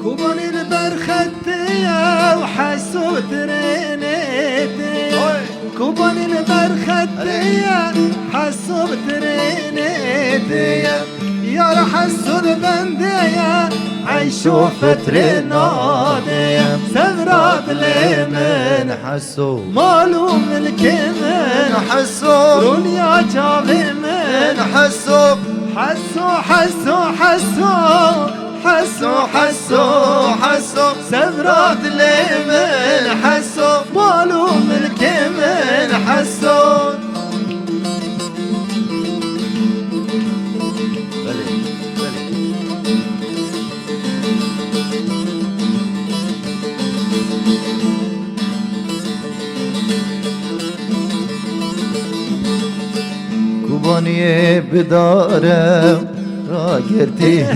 كوبون البرختية وحسوا ترينيتي كوبون البرختية حسوا ترينيتي يا رح السود بندية عيشوا فترة نادية سفرات لي من حسوا مالو ملكي من حسوا دنيا جابي من حسوا حسوا حسوا حسوا حسوا حسوا حسوا سفرات لي من حسوا مالو ملكي من حسوا كوبانية بدارم را گرتیه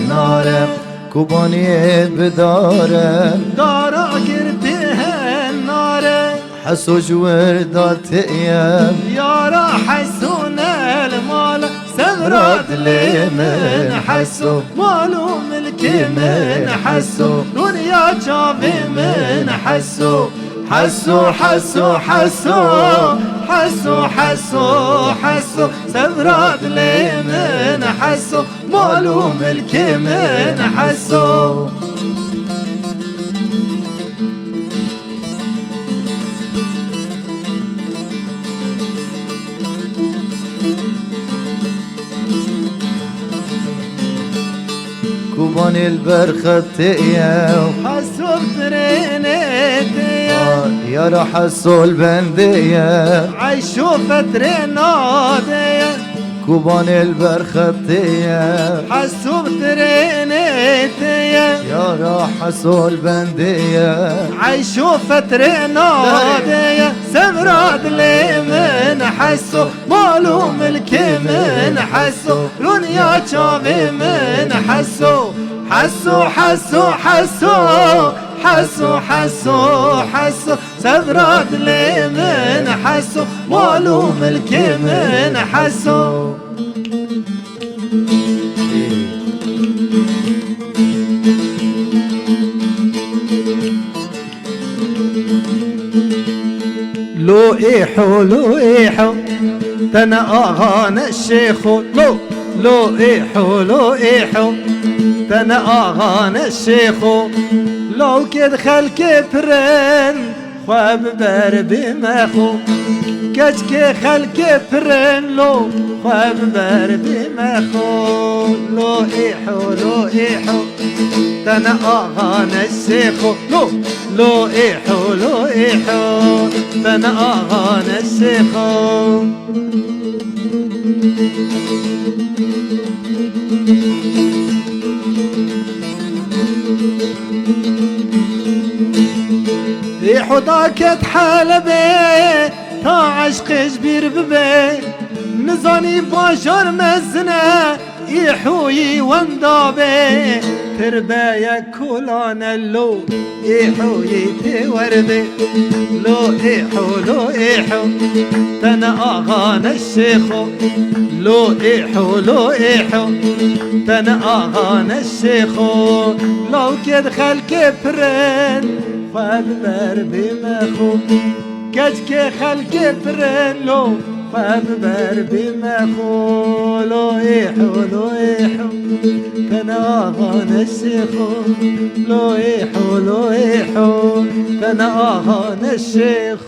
نارم كوبانية بدارم دارا گرتیه نارم حسو جور داتیم يارا حسون المال سفرات لي من حسو مالو ملكي من حسو دنيا جابي من حسو حسو حسو حسو حسو حسو حسو سفرات لي من حسو مالو ملكي من حسو كوبان البرختية حسو ترينيتي يا راح الصول بندية عيشوا فترة نادية كوبان البرختية حسوا بترينيتية يا راح الصول بندية عيشوا فترة نادية سفرات لي من حسوا مالو ملكي من حسوا دنيا جابي من حسوا حسوا حسوا حسوا حسوا حسوا حسوا سفرات لي من حسوا مالو ملكي من حسوا لو إيحو لو إيحو تنا أغانى الشيخ لو إيحو لو إيحو تنا أغانى الشيخ لو كدخل كفرن خواب بربي مخو كجك خلق فرن لو خواب بربي مخو لو إيحو تنا أغانى الشيخ لو إيحو تنا أغانى الشيخ إيحو ضاكت حالبي تا عشق جبير ببي نزاني باشر مزنه إيحوي واندابي تربايا كولان اللو إيحوي توربي لو إيحو تنا أغانى الشيخ لو إيحو تنا أغانى الشيخ لو كدخل كفرن فالبر بمخو كجك خلق فرن لو فالبر بمخو لو إيحو تنا أغانى الشيخ لو إيحو تنا أغانى الشيخ